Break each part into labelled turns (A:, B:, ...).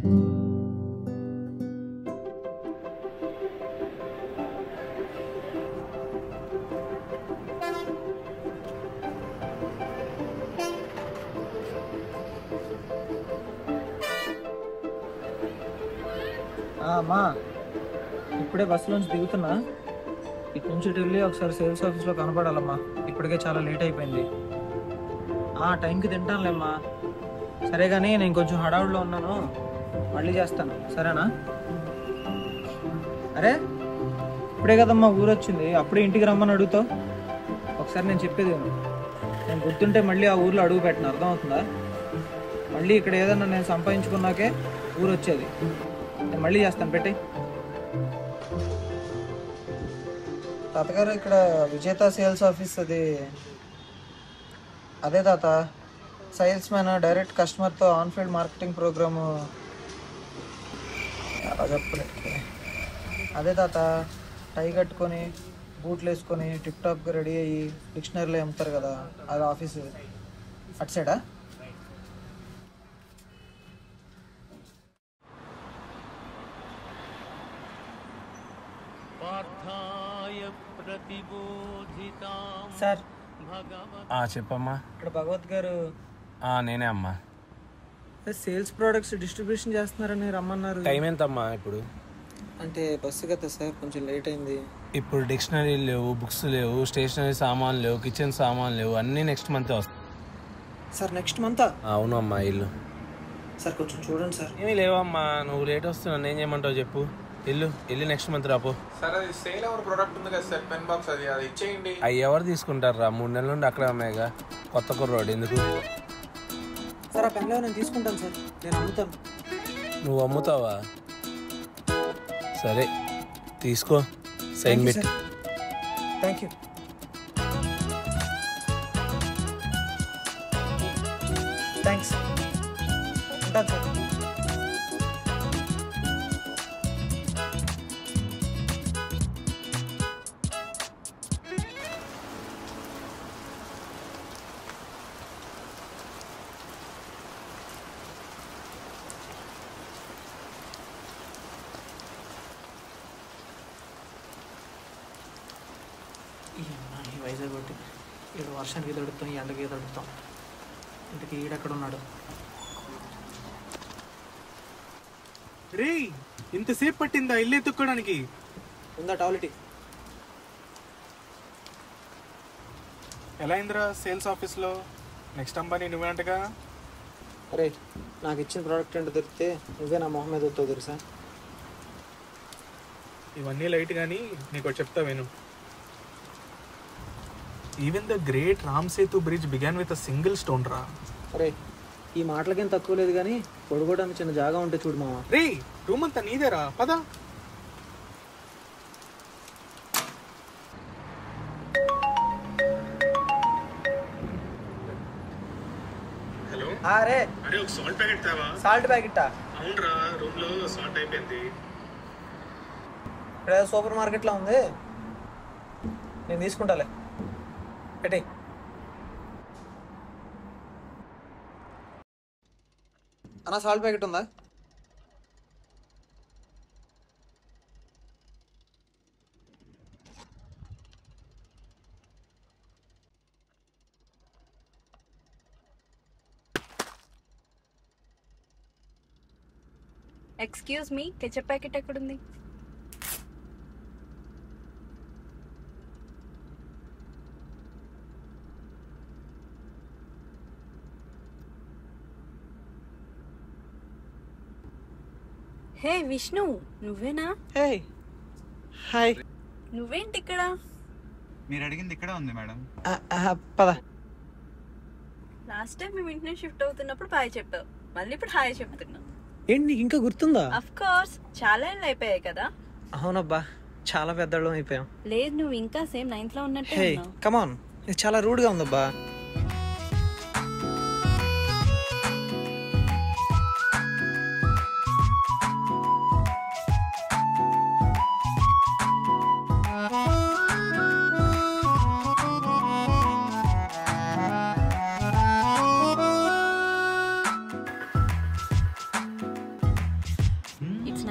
A: అమ్మా, ఇప్పుడే బస్సులోంచి దిగుతున్నా. ఇటు నుంచి వెళ్ళి ఒకసారి సేల్స్ ఆఫీస్లో కనపడాలమ్మా. ఇప్పటికే చాలా లేట్ అయిపోయింది. టైంకి తింటానులేమ్మా. సరే కానీ నేను కొంచెం హడావుడిలో ఉన్నాను, మళ్ళీ చేస్తాను, సరేనా? అరే, ఇప్పుడే కదమ్మా ఊరు వచ్చింది, అప్పుడే ఇంటికి రమ్మని అడుగుతావు. ఒకసారి నేను చెప్పేది నేను గుర్తుంటే మళ్ళీ ఆ ఊర్లో అడుగు పెట్టను, అర్థమవుతుందా? మళ్ళీ ఇక్కడ ఏదన్నా నేను సంపాదించుకున్నాకే ఊరు వచ్చేది. నేను మళ్ళీ చేస్తాను, పెట్టి. తాతగారు, ఇక్కడ విజేత సేల్స్ ఆఫీస్ అదే తాత. సేల్స్ మ్యాన్ డైరెక్ట్ కస్టమర్తో ఆన్ ఫీల్డ్ మార్కెటింగ్ ప్రోగ్రాము ఎలా చెప్పలే. అదే తాత, టై కట్టుకొని బూట్లు వేసుకొని టిప్ టాప్గా రెడీ అయ్యి డిక్షనరీలో అమ్ముతారు కదా, అది ఆఫీసు అటు సైడా? సార్
B: చెప్పమ్మా.
A: ఇక్కడ భగవత్ గారు.
B: నేనే అమ్మా.
A: సేల్స్ ప్రోడక్ట్స్ డిస్ట్రిబ్యూషన్ చేస్తున్నారని రమ్మన్నారు.
B: టైం ఎంతమ్మా ఇప్పుడు?
A: అంటే బస్సు కదా సార్, కొంచెం లేట్ అయింది.
B: ఇప్పుడు డిక్షనరీ లేవు, బుక్స్ లేవు, స్టేషనరీ సామాన్లు లేవు, కిచెన్ సామాన్లు లేవు, అన్నీ నెక్స్ట్ మంత్ వస్తాయి
A: సార్. నెక్స్ట్ మంతా?
B: అవును అమ్మా. ఇల్లు
A: సార్ కొంచెం చూడండి సార్.
B: ఏమీ లేవమ్మా, నువ్వు లేట్ వస్తున్నాను, ఏం చేయమంటావు చెప్పు. ఇల్లు నెక్స్ట్ మంత్ రాపో.
C: సార్ అది సేల్ అవర్ ప్రోడక్ట్ ఉంది కదా సార్, పెన్ బాక్స్, అది ఇచ్చేయండి.
B: అవి ఎవరు తీసుకుంటారు రా, 3 నెలల నుండి అక్కడే అమ్మాయిగా. కొత్త కుర్రోడు ఎందుకు?
A: సార్ ఆ పెన్లో నేను తీసుకుంటాను సార్, నేను అమ్ముతాను.
B: నువ్వు అమ్ముతావా? సరే తీసుకో, sign bit.
A: Thank you. Thanks, ఉంటాను సార్. ఈ వైజాగ్ ఒకటి ఇక్కడ వర్షానికి తడుపుతాం, ఈ ఎండకి తడుపుతాం. ఇంతకీ ఈడెక్కడ ఉన్నాడు?
D: రే, ఇంతసేపు పట్టిందా ఇల్లు ఎత్తుక్కోవడానికి?
A: ఉందా టాయిలెట్?
D: ఎలా అయిందిరా సేల్స్ ఆఫీస్లో? నెక్స్ట్ అంబానీ నువ్వే అంటగా.
A: అరే, నాకు ఇచ్చిన ప్రోడక్ట్ ఏంటో దొరికితే నువ్వే నా మొహం మీద వస్తావు తెలుసా.
D: ఇవన్నీ లైట్ కానీ నీకు చెప్తా విను. Even the great Ram Setu bridge began with a single stone రా.
A: అరే, ఈ మాటలకేం తక్కువ లేదు కానీ పొడుకోవడానికి చిన్న జాగా ఉంటే చూడు మామ.
D: రే, రూమ్ అంతా నీదేరా, పద. హలో.
A: అరే
D: ఒక సాల్ట్ ప్యాకెట్ తేవా?
A: సాల్ట్ ప్యాకెట్టా?
D: అవునరా, రూమ్ లో సాల్ట్ అయిపోయింది.
A: ఇక్కడ సూపర్ మార్కెట్లో ఉంది, నేను తీసుకుంటాలే, పెట్టి. అన్న సాల్ట్ ప్యాకెట్ ఉందా?
E: ఎక్స్క్యూజ్ మీ, కెచప్ ప్యాకెట్ ఎక్కడుంది? హే విష్ణు, నువ్వేనా?
A: Hey hi.
E: నువ్వేంటి ఇక్కడ?
F: మీరు అడిగింది ఇక్కడ ఉంది మేడం.
A: పద.
E: లాస్ట్ టైం మేము ఇంటి నుంచి షిఫ్ట్ అవుతున్నప్పుడు బాయ్ చెప్పావు, మళ్ళీ ఇప్పుడు హాయ్ చెప్తున్నావు.
A: ఏంటి నీకు ఇంకా గుర్తుందా?
E: అఫ్ కోర్స్, చాలా ఏళ్ళు అయిపోయాయి కదా.
A: అవునబ్బా, చాలా పెద్దవాళ్ళం అయిపోయాం.
E: లేదు, నువ్వు ఇంకా సేమ్ 9th లో ఉన్నట్టే
A: హే
E: ఉన్నావు.
A: కమాన్, ఇది చాలా రూడ్గా ఉందబ్బా.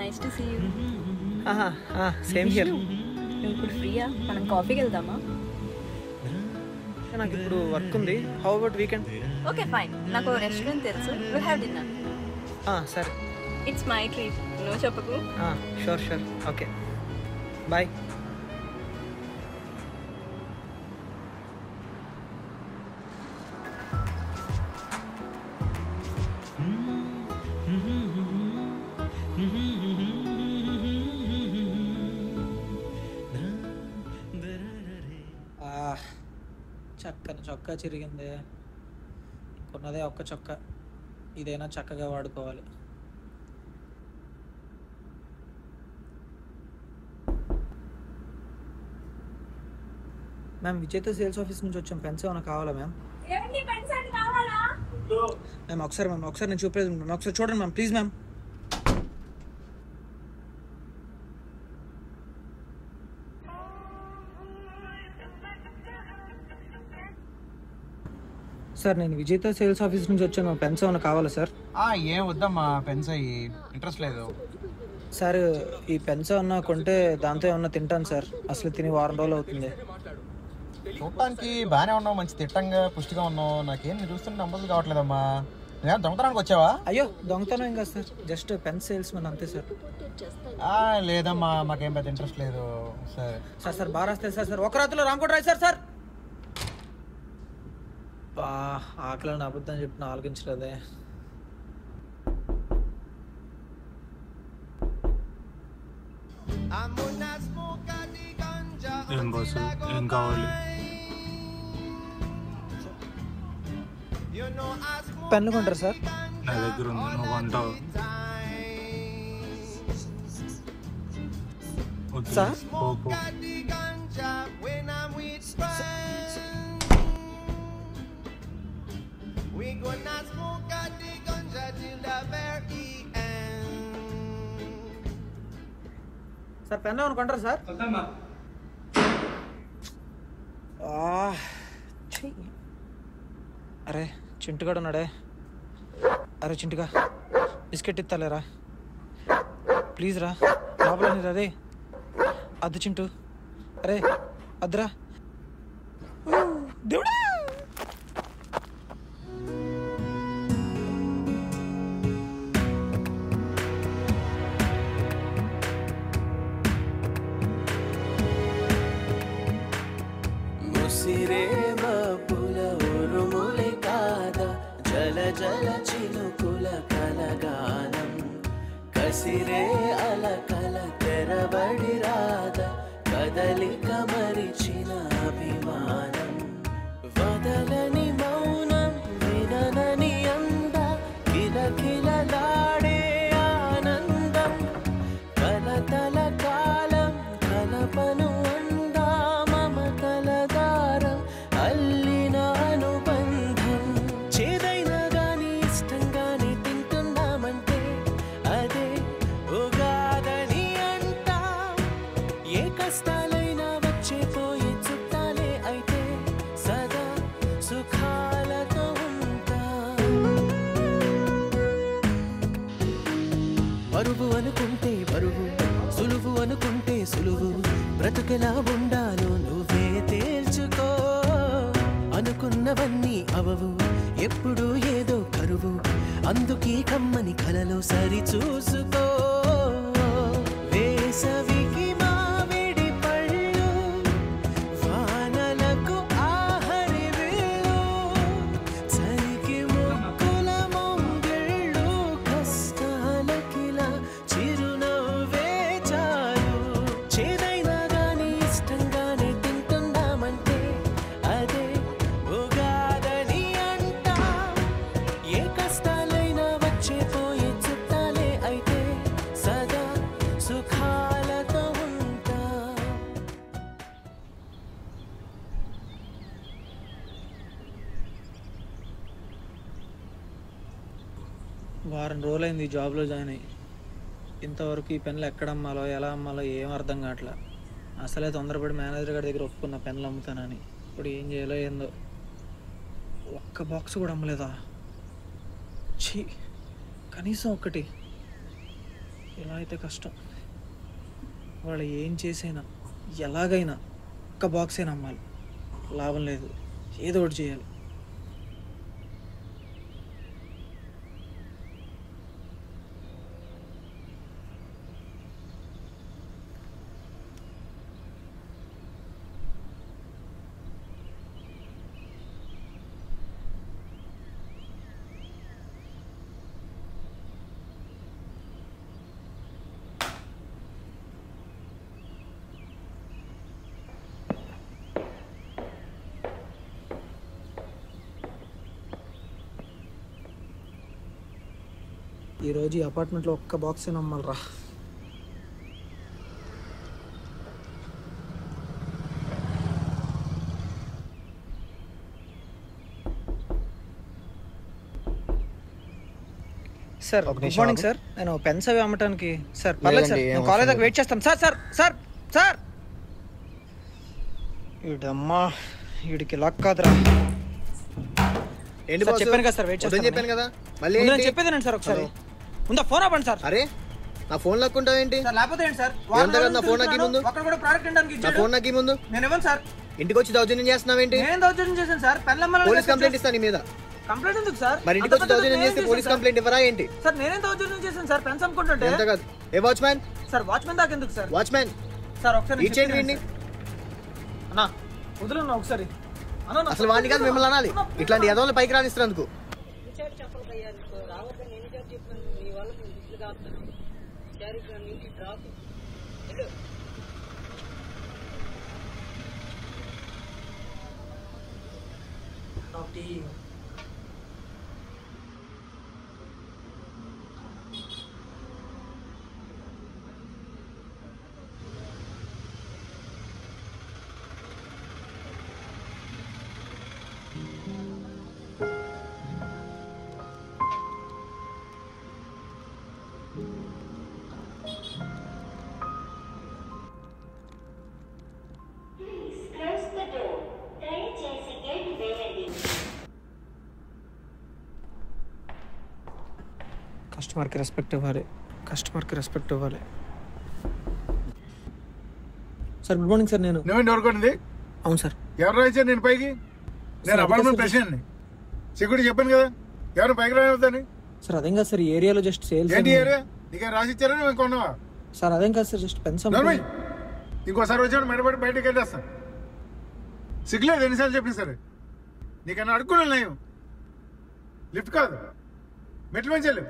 E: Nice to see you.
A: Same here.
E: నువ్వు ఇప్పుడు ఫ్రీయా? మనం కాఫీకి వెళ్దామా?
A: నాకు ఇప్పుడు వర్క్ ఉంది. How about weekend?
E: Okay fine. నాకు రెస్టారెంట్ తెలుసు, విల్ హ్యావ్ డిన్నర్.
A: సరే.
E: ఇట్స్ మై ట్రీట్, నువ్వు చెప్పకు.
A: Sure sure. Okay bye. చక్కని చొక్కా చిరిగింది. కొన్నదే ఒక్క చొక్కా, ఇదైనా చక్కగా వాడుకోవాలి. మ్యామ్, విజేత సేల్స్ ఆఫీస్ నుంచి వచ్చాం. పెన్స్ ఏమైనా కావాలా మ్యామ్? మ్యామ్ ఒకసారి నేను చూపలేదు మ్యామ్. ఒకసారి చూడండి మ్యామ్, ప్లీజ్ మ్యామ్. సార్, నేను విజేత సేల్స్ ఆఫీస్ నుంచి వచ్చాను. పెన్స్ ఏమైనా కావాలా సార్?
G: ఏం వద్దమ్మా, పెన్స్ అయ్యి ఇంట్రెస్ట్ లేదు.
A: సార్, ఈ పెన్స్ ఏమన్నా కొంటే దాంతో ఏమన్నా తింటాను సార్. అసలు తిని వారం రోజులు అవుతుంది.
G: చూడటానికి బాగానే ఉన్నావు, మంచి తిట్టంగా పుష్టిగా ఉన్నావు. నాకేం నేను చూస్తుంటే నమ్మకం కావట్లేదమ్మా. నేను దొంగతనానికి వచ్చావా?
A: అయ్యో, దొంగతనం ఏం కాదు సార్, జస్ట్ పెన్ సేల్స్ మన అంతే సార్.
G: లేదమ్మా, మాకేం పెద్ద ఇంట్రెస్ట్ లేదు. సరే
A: సార్ బాగా రాస్తే సార్. ఒక రాత్రిలో రాంకోట్ రాయి సార్. ఆకలిని అబద్ధం చెప్పిన ఆలోచించలేదే.
D: ఏం బాసు, ఏం కావాలి?
A: పెన్ను కొంటారు సార్?
D: నా దగ్గర ఉంది, నువ్వు కొంటావు.
A: సార్?
D: పో.
A: సార్, పెన్ను ఏమైనా కొంటారు సార్? అరే చింటుగాడు ఉన్నాడే. అరే చింటుగా, బిస్కెట్ ఇస్తాలేరా ప్లీజ్ రా. లోపల రే అద్దు చింటూ. అరే అద్దురా దేవుడా.
H: ముసిరే మబ్బుల ఉరుములే కాదా, జల జల చినుకుల కలగానం. కసిరే అలకల తెరబడి రాదా, కదలిక మరిచిన అభిమానం. వదలని మౌనం విననని అంద, కిలకిలలాడే ఆనందం. కలతల కాలం కలపను అందా, మమతల దారం అల్లిన అనుబంధం. చేదైనా గాని ఇష్టంగానే తింటున్నామంటే అదే ఉగాదని అంటా. ఏ కష్టాలైనా వచ్చే పోయే చుట్టాలే అయితే సదా సుఖాలతో ఉంటా. బరువు అనుకుంటే బరువు, సులువు అనుకుంటే సులువు. బ్రతుకెలా ఉండాలో నువ్వే తేల్చుకో. అనుకున్నవన్నీ అవవు, ఎప్పుడు ఏదో కరువు. అందుకీ కమ్మని కలలో సరి చూసుకో. వేసవికి మామిడి పళ్ళు, వానలకు ఆహరి వేళ. చలికి ముక్కుల మొంగిళ్ళు, కష్టాలకిలా చిరునవ్వే చాలు. చేదైనా గాని ఇష్టంగానే తింటున్నామంటే అదే ఉగాదని అంటా. ఏ కష్టాలైనా వచ్చే పోయే చుట్టాలే అయితే సదా సుఖాలతో ఉంటా.
A: వారం రోజులైంది ఈ జాబ్లో జాయిన్ అయ్యి. ఇంతవరకు ఈ పెన్నులు ఎక్కడ అమ్మాలో ఎలా అమ్మాలో ఏం అర్థం కావట్లా. అసలే తొందరపడి మేనేజర్ గారి దగ్గర ఒప్పుకున్న పెన్నులు అమ్ముతానని. ఇప్పుడు ఏం చేయాలో ఏందో. ఒక్క బాక్స్ కూడా అమ్మలేదా? ఛీ, కనీసం ఒక్కటి. ఇలా అయితే కష్టం. వాళ్ళు ఏం చేసైనా ఎలాగైనా ఒక్క బాక్స్ అయినా అమ్మాలి. లాభం లేదు, ఏదో ఒకటి చేయాలి. ఈరోజు ఈ అపార్ట్మెంట్లో ఒక్క బాక్స్ అయినా అమ్మాలిరా. Sir good morning sir. నేను పెన్స్ అవి అమ్మటానికి. సార్ పర్లేదు సార్, నేను కాలేజ్ దాకా వెయిట్ చేస్తాను. సార్ సార్ సార్ సార్ వీడమ్మా, వీడికి లాక్ కాదురా. చెప్పాను కదా సార్, వెయిట్ చేస్తాను.
I: చెప్పాను కదా, మళ్ళీ
A: చెప్పేదేనండి సార్. ఒకసారి ముందు ఫోన్ ఆపండి సార్.
I: అరే నా ఫోన్ లాక్కుంటావు ఏంటి?
A: లేకపోతే ఏంటి సార్,
I: నా ఫోన్ నాకు ముందు, నా ఫోన్ నాకు ముందు.
A: నేను ఇవ్వను సార్.
I: ఇంటికి వచ్చి దౌర్జన్యం చేస్తున్నావు ఏంటి?
A: నేను దౌర్జన్యం చేశాను సార్.
I: పోలీస్ కంప్లైంట్ ఇస్తాను నీ మీద.
A: కంప్లైంట్ ఎందుకు సార్?
I: మరి ఇంటికి వచ్చి దౌర్జన్యం చేస్తే పోలీస్ కంప్లైంట్ ఇవ్వరా ఏంటి?
A: సార్ నేనేం దౌర్జన్యం చేశాను సార్? పెన్స్ అమ్ముకుంటుంటే.
I: ఎంత కాదు. ఏ వాచ్మ్యాన్?
A: సార్ వాచ్మెన్ దాకా ఎందుకు సార్?
I: వాచ్మ్యాన్
A: సార్ ఒకసారి
I: ఇచ్చేయండి వీడిని.
A: అన్నా వదులున్నా ఒకసారి.
I: అసలు వాడిని కాదు మిమ్మల్ని అనాలి, ఇట్లాంటి ఎదవలు పైకి రానిస్తున్నందుకు.
A: కస్టమర్కి రెస్పెక్ట్ ఇవ్వాలి, కస్టమర్కి రెస్పెక్ట్ ఇవ్వాలి. Sir good morning sir. నేను
J: ఎవరుకోండి?
A: అవును సార్.
J: ఎవరు రాయించారు నేను పైకి? నేను అపార్ట్మెంట్ ప్రెసిడెంట్ని. సెక్యూరిటీ చెప్పాను కదా ఎవరు పైకి రావద్దని.
A: సార్ అదేం కాదు సార్, ఈ ఏరియాలో జస్ట్ సేల్స్.
J: ఏంటి ఏరియా? నీకేం రాసి ఇచ్చారా? మేము కొన్నావా?
A: సార్ అదేం కాదు సార్, జస్ట్ పెన్స్.
J: ఇంకోసారి వచ్చాడు మెడబడి బయటకు వెళ్ళేస్తాను. సిగ్గులేదు ఎన్నిసార్లు చెప్పిన సరే. నీకన్నా అడుక్కున్నాను నేను. లిఫ్ట్ కాదు, మెట్లు మంచి.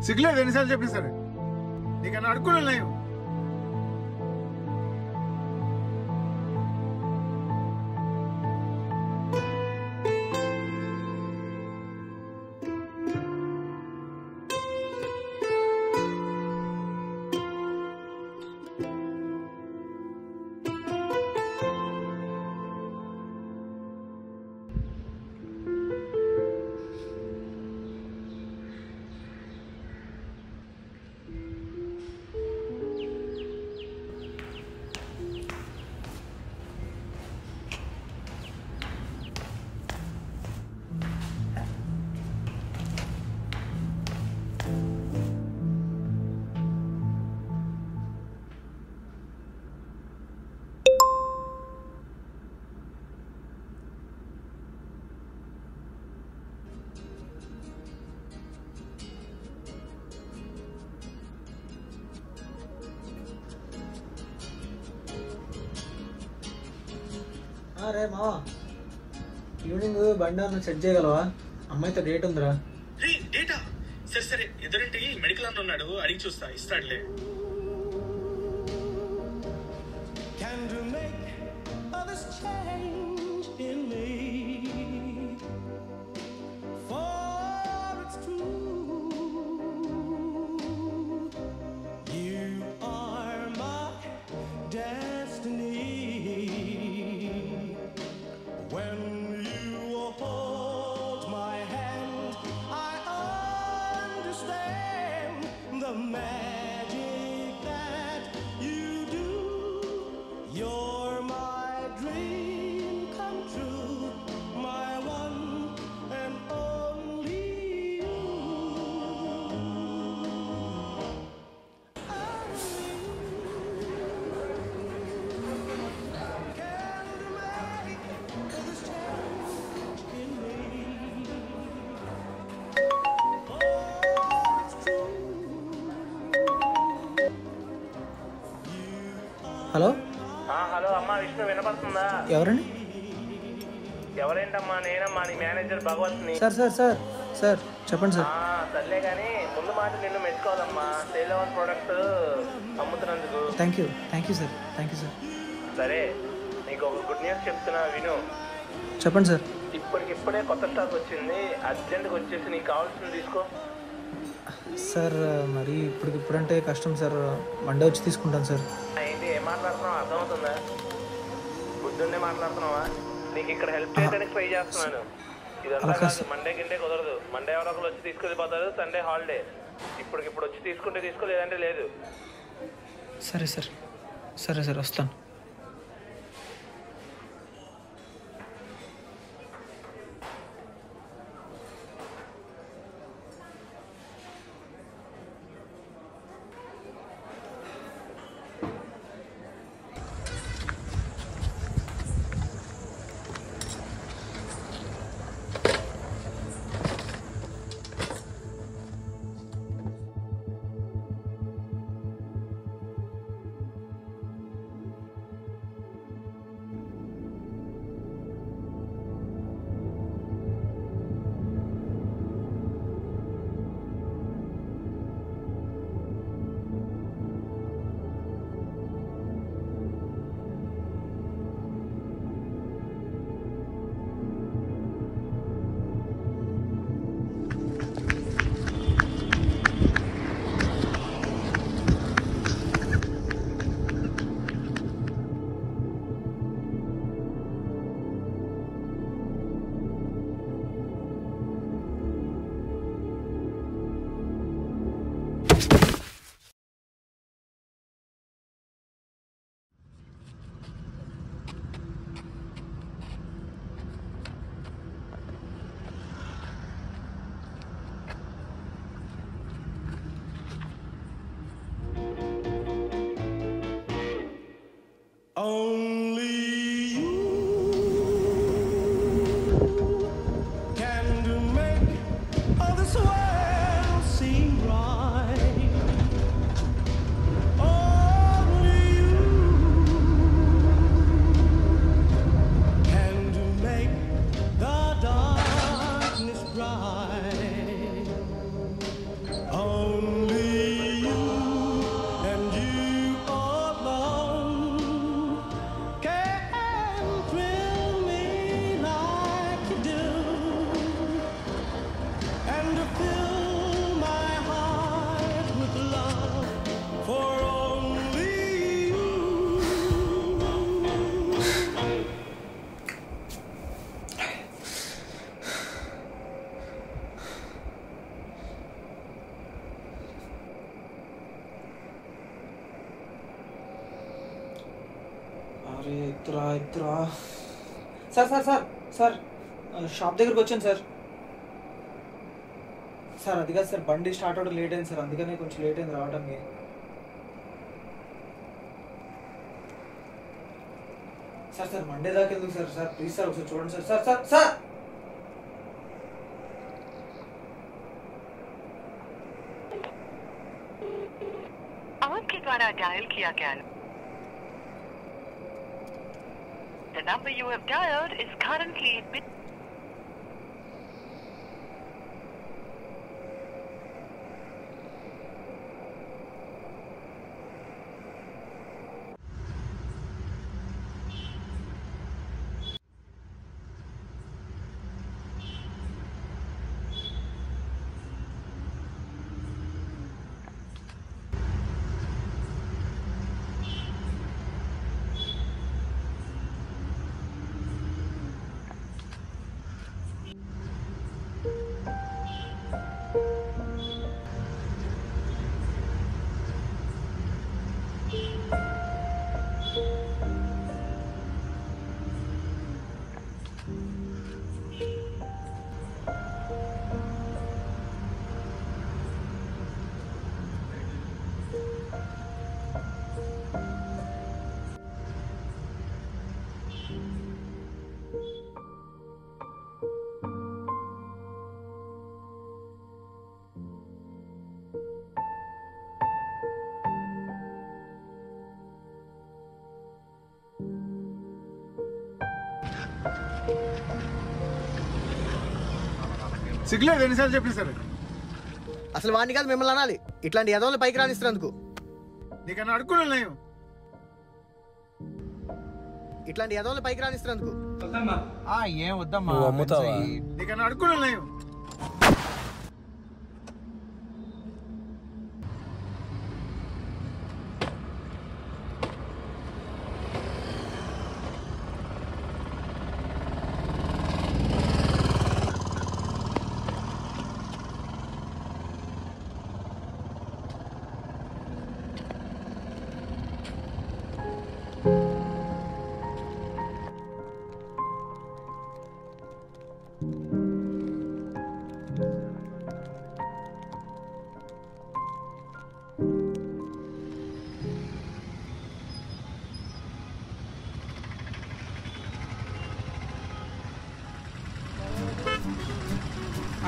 J: సిగ్గులేదు ఎన్నిసార్లు చెప్పిన సరే. నీకన్నా అడుక్కున్నాను నేను.
A: రే మావా, ఈవినింగ్ బండి అన్న సెట్ చేయగలవా? అమ్మాయితో డేట్ ఉందిరా.
D: డేటా? సరే సరే, ఎదురింటి మెడికల్ అని ఉన్నాడు, అడిగి చూస్తా, ఇస్తాడులే.
A: హలో.
B: హలో అమ్మా, విష్ణు వినపడుతుందా?
A: ఎవరండి?
B: ఎవరేంటమ్మా, నేనమ్మా నీ మేనేజర్ భగవత్ని.
A: సార్ సార్ సార్ సార్ చెప్పండి సార్.
B: సర్లే కానీ ముందు మాట నిన్ను మెచ్చుకోవాలమ్మా, సేల్ అవర్ ప్రోడక్ట్ అమ్ముతున్నందుకు.
A: Thank you sir, thank you sir.
B: సరే, నీకు ఒక గుడ్ న్యూస్ చెప్తున్నా విను.
A: చెప్పండి సార్.
B: ఇప్పటికిప్పుడే కొత్త స్టాక్ వచ్చింది, అర్జెంట్గా వచ్చేసి నీకు కావాల్సింది తీసుకో.
A: సార్ మరి ఇప్పుడంటే కష్టం సార్, మండే వచ్చి తీసుకుంటాను సార్.
B: ఏంటి ఏం మాట్లాడుతున్నావు, అర్థమవుతుందా? బుద్ధుండే మాట్లాడుతున్నావా? నీకు ఇక్కడ హెల్ప్ చేయడానికి ట్రై చేస్తున్నాను. ఇదంతా కాదు, మండే గిండే కుదరదు. మండే ఎవరో ఒకరు వచ్చి తీసుకెళ్ళిపోతారు, సండే హాలిడే. ఇప్పుడు వచ్చి తీసుకుంటే తీసుకో, లేదంటే లేదు.
A: సరే సార్, సరే సార్, వస్తాను. అరే ఇద్దరా sir sir sir sir shop దగ్గరికి వచ్చాను సార్. సార్ అది కాదు సార్, బండి స్టార్ట్ అవ్వడం లేట్ అయింది సార్, అందుకనే కొంచెం లేట్ అయింది రావడానికి. సార్ సార్ మండే దాకా ఎందుకు సార్? సార్ ప్లీజ్ సార్ ఒకసారి చూడండి సార్. సార్ సార్ సార్
K: आपके द्वारा डायल किया गया The number you have dialed is currently
J: సిగ్గులేదు ఎన్నిసార్లు చెప్పిన సరే.
I: అసలు వాడిని కాదు మిమ్మల్ని అనాలి, ఇట్లాంటి ఎదవలు పైకి రానిస్తున్నందుకు.
J: నీకన్నా అడుక్కున్నాను నేను.
I: ఇట్లాంటి ఎదవలు పైకి రానిస్తున్నందుకు.
G: ఏం వద్దమ్మా,
J: నీకన్నా అడుక్కున్నాను నేను.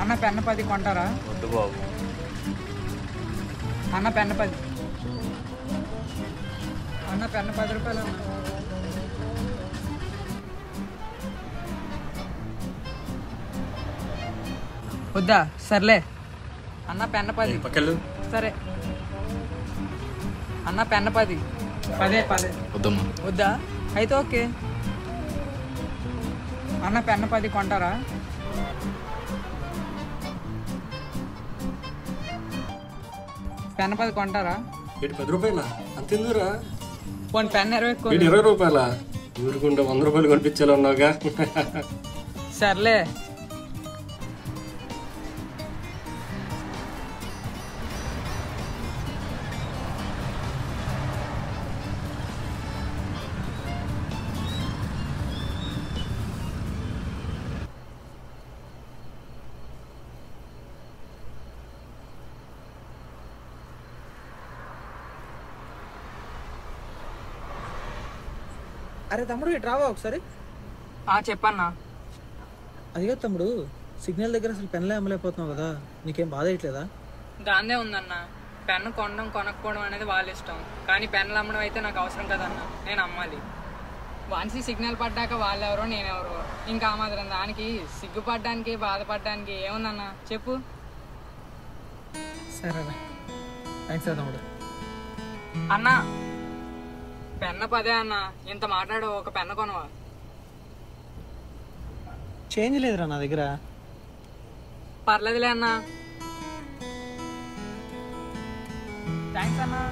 A: అన్న పెన్ను 10 కొంటారా?
B: వద్దు బాబు.
A: అన్న పెన్ను 10. అన్న పెన్ను 10 రూపాయలు అన్న. వద్దా? సర్లే అన్న పెన్ను 10. సరే అన్న పెన్ను 10. 10
L: వద్దమ్మా.
A: వద్దా? అయితే ఓకే. అన్న పెన్ను 10 కొంటారా? పెన్ను 10 కొంటారా?
L: 10 రూపాయలా? అంతెందుకురా?
A: పోనీ పెన్ను 20
L: 20 రూపాయలా? ఊరుకుంటే 100 రూపాయలు కొనిపించేలా ఉన్నావుగా.
A: సర్లే. అరే తమ్ముడు ఇటు రావా ఒకసారి. చెప్పన్నా. అదిగా తమ్ముడు, సిగ్నల్ దగ్గర అసలు పెన్నులే అమ్మలేకపోతున్నావు కదా, నీకేం బాధ అయ్యట్లేదా? దాన్నే ఉందన్న, పెన్ను కొనడం కొనకపోవడం అనేది వాళ్ళ ఇష్టం, కానీ పెన్నులు అమ్మడం అయితే నాకు అవసరం కదన్న, నేను అమ్మాలి. వన్స్ సిగ్నల్ పడ్డాక వాళ్ళెవరో నేనెవరో, ఇంకా ఆ మాత్రం దానికి సిగ్గుపడ్డానికి బాధపడడానికి ఏముందన్న చెప్పు. సరేనా, థ్యాంక్స్ తమ్ముడు. అన్నా పెన్ను 10 అన్న, ఇంత మాట్లాడు, ఒక పెన్ను కొనవా? చేంజ్ లేదురా నా దగ్గర. పర్లేదులే అన్నా. థ్యాంక్స్ అన్నా.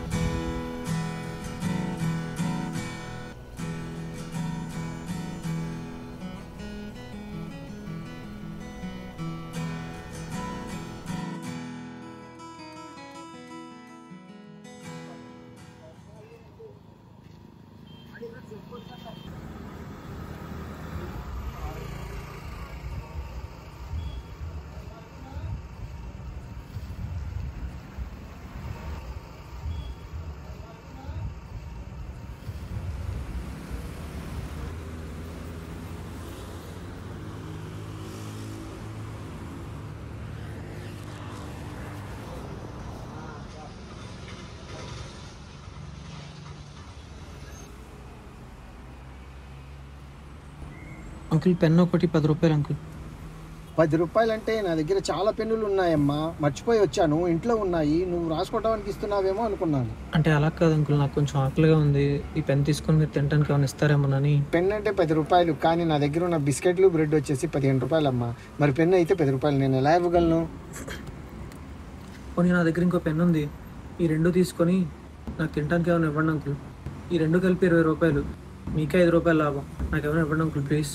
A: అంకుల్ పెన్ను ఒకటి 10 రూపాయలు అంకుల్.
I: 10 రూపాయలు అంటే నా దగ్గర చాలా పెన్నులు ఉన్నాయమ్మా, మర్చిపోయి వచ్చాను, ఇంట్లో ఉన్నాయి, నువ్వు రాసుకోవడానికి ఇస్తున్నావేమో అనుకున్నాను.
A: అంటే అలా కాదు అంకుల్, నాకు కొంచెం ఆకలిగా ఉంది, ఈ పెన్ తీసుకొని మీరు తినడానికి ఏమైనా ఇస్తారేమోనని.
I: పెన్ అంటే 10 రూపాయలు, కానీ నా దగ్గర ఉన్న బిస్కెట్లు బ్రెడ్ వచ్చేసి 15 రూపాయలు అమ్మా. మరి పెన్ను అయితే 10 రూపాయలు, నేను ఎలా ఇవ్వగలను?
A: పోనీ నా దగ్గర ఇంకో పెన్ ఉంది, ఈ 2 తీసుకొని నాకు తినడానికి ఏమైనా ఇవ్వండి అంకుల్. ఈ 2 కలిపి 20 రూపాయలు, మీకే 5 రూపాయలు లాభం, నాకు ఏమైనా ఇవ్వండి అంకుల్ ప్లీజ్.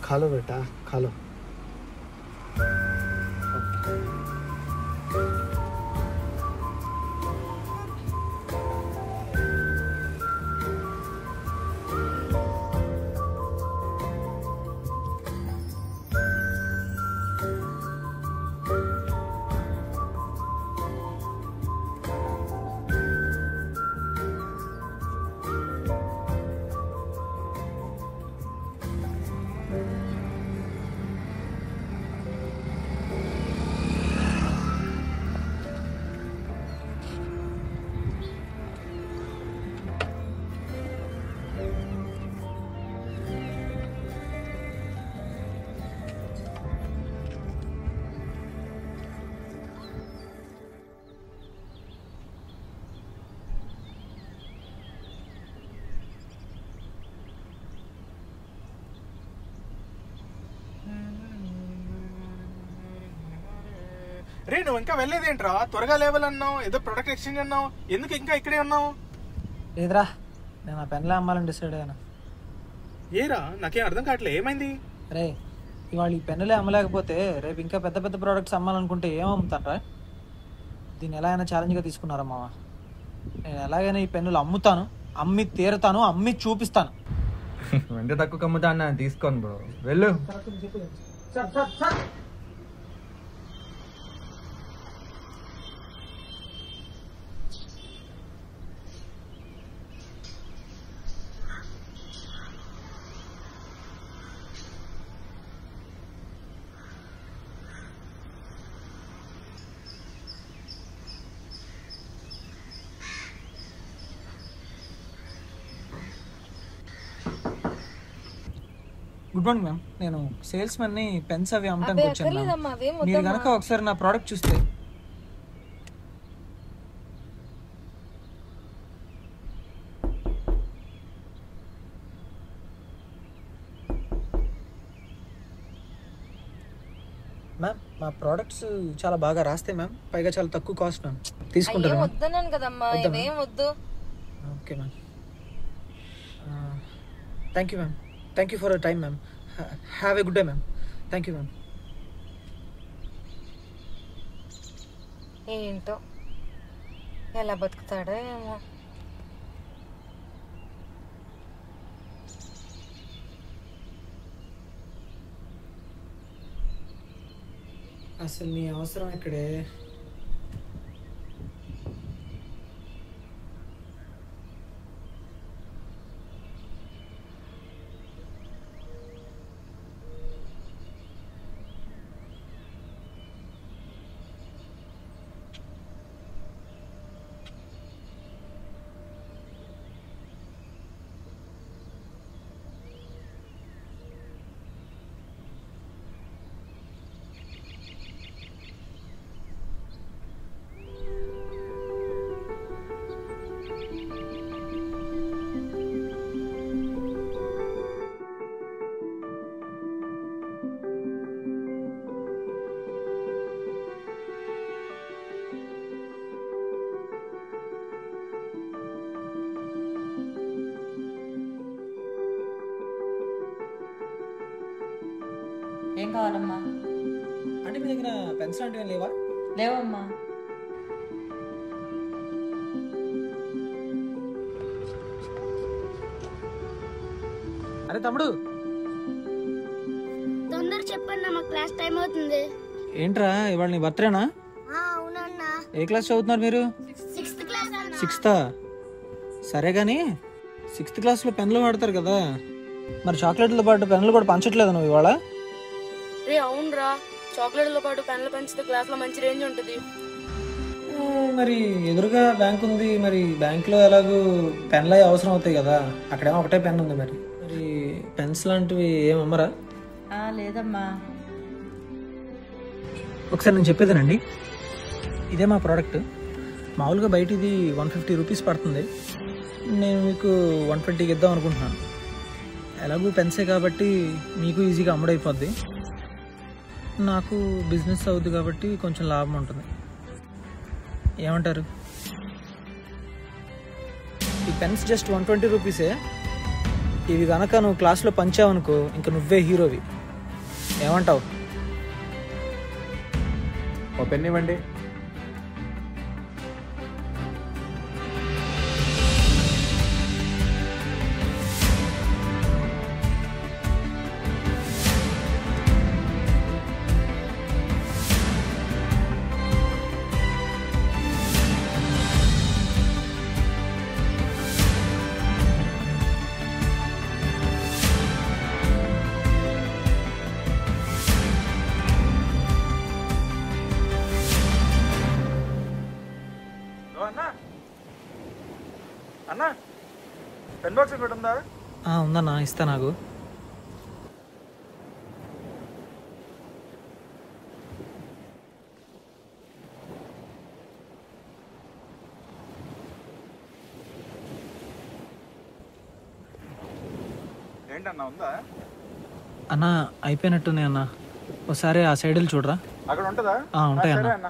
I: खा लो बेटा, खा लो.
D: రే నువ్వు ఇంకా వెళ్ళేదేంట్రా? త్వరగా లేవల్ అన్నావు, ఏదో ప్రొడక్ట్ ఎక్స్చేంజ్ అన్నావు, ఎందుకు ఇంకా ఇక్కడే ఉన్నావు?
A: లేదురా, నేను ఆ పెన్లో అమ్మాలని డిసైడ్ అయ్యాను.
D: ఏరా నాకేం అర్థం కావట్లే, ఏమైంది?
A: రే ఇవాళ ఈ పెన్నులే అమ్మలేకపోతే రేపు ఇంకా పెద్ద పెద్ద ప్రోడక్ట్స్ అమ్మాలనుకుంటే ఏం అమ్ముతానరా? దీన్ని ఎలా అయినా ఛాలెంజ్గా తీసుకున్నారా మామ? నేను ఎలాగైనా ఈ పెన్నులు అమ్ముతాను, అమ్మి తీరుతాను, అమ్మి చూపిస్తాను.
M: ఎంత తక్కువ అమ్ముతా అన్న తీసుకోను బ్రో, వెళ్ళు.
A: గుడ్ మార్నింగ్ మ్యామ్, నేను సేల్స్ మెన్ని పెన్స్ అవి అమ్మటానికి వచ్చాను. మీరు కనుక ఒకసారి నా ప్రోడక్ట్ చూస్తే. మ్యామ్ మా ప్రోడక్ట్స్ చాలా బాగా రాస్తాయి మ్యామ్, పైగా చాలా తక్కువ కాస్ట్ మ్యామ్. తీసుకుంటారా?
E: వద్దన్నాను కదమ్మా, ఇవేం వద్దు.
A: Okay ma'am, thank you ma'am, thank you for your time ma'am. Have a good day ma'am. Thank you ma'am.
E: ఏంటో ఎలా బతుకుతాడో ఏమో.
A: అసలు నీ అవసరం ఇక్కడే.
E: ఏం కావాలమ్మా?
A: అంటే మీ దగ్గర పెన్స్ లాంటివి లేవా?
E: లేవమ్మా.
A: అరే తమ్ముడు,
N: తొందర చెప్పండి, మా క్లాస్ టైం అవుతుంది.
A: ఏంట్రా ఇవాళ నీ బర్త్డేనా?
N: అవునన్నా.
A: ఏ క్లాస్ చదువుతున్నారు మీరు?
N: 6th క్లాస్ అన్నా.
A: 6th? సరే కానీ 6th క్లాస్లో పెన్నులు వాడతారు కదా, మరి చాక్లెట్లతో పాటు పెన్నులు కూడా పంచట్లేదు నువ్వు ఇవాళ?
O: రే అవునరా, చాక్లెట్లతో పాటు పెన్నులు పెంచితే క్లాస్ లో మంచి రేంజ్ ఉంటుంది.
A: మరి ఎదురుగా బ్యాంక్ ఉంది, మరి బ్యాంక్లో ఎలాగో పెన్లు అవసరం అవుతాయి కదా, అక్కడేమో ఒకటే పెన్ ఉంది. మరి మరి పెన్స్ లాంటివి ఏమమ్మరా?
E: లేదమ్మా.
A: ఒకసారి నేను చెప్పేదేనండి, ఇదే మా ప్రోడక్ట్. మామూలుగా బయట ఇది 150 రూపీస్ పడుతుంది, నేను మీకు 120కి ఇద్దాం అనుకుంటున్నాను. ఎలాగూ పెన్సే కాబట్టి మీకు ఈజీగా అమ్ముడైపోద్ది, నాకు బిజినెస్ అవుద్ది కాబట్టి కొంచెం లాభం ఉంటుంది. ఏమంటారు? ఈ పెన్స్ జస్ట్ 120 రూపీసే. ఇవి కనుక నువ్వు క్లాస్లో పంచావనుకో ఇంక నువ్వే హీరోవి. ఏమంటావు?
C: ఓ పెన్ ఇవ్వండి.
D: పెన్ బాక్స్ ఇంకోటి ఉందా?
A: ఉందన్నా, ఇస్తా నాకు.
D: ఏంటన్నా ఉందా?
A: అన్నా అయిపోయినట్టుంది అన్న, ఒకసారి ఆ సైడ్లు చూడరా.
D: అక్కడ ఉంటుందా?
A: ఉంటాయి
D: సరే
A: అన్న.
D: అన్న.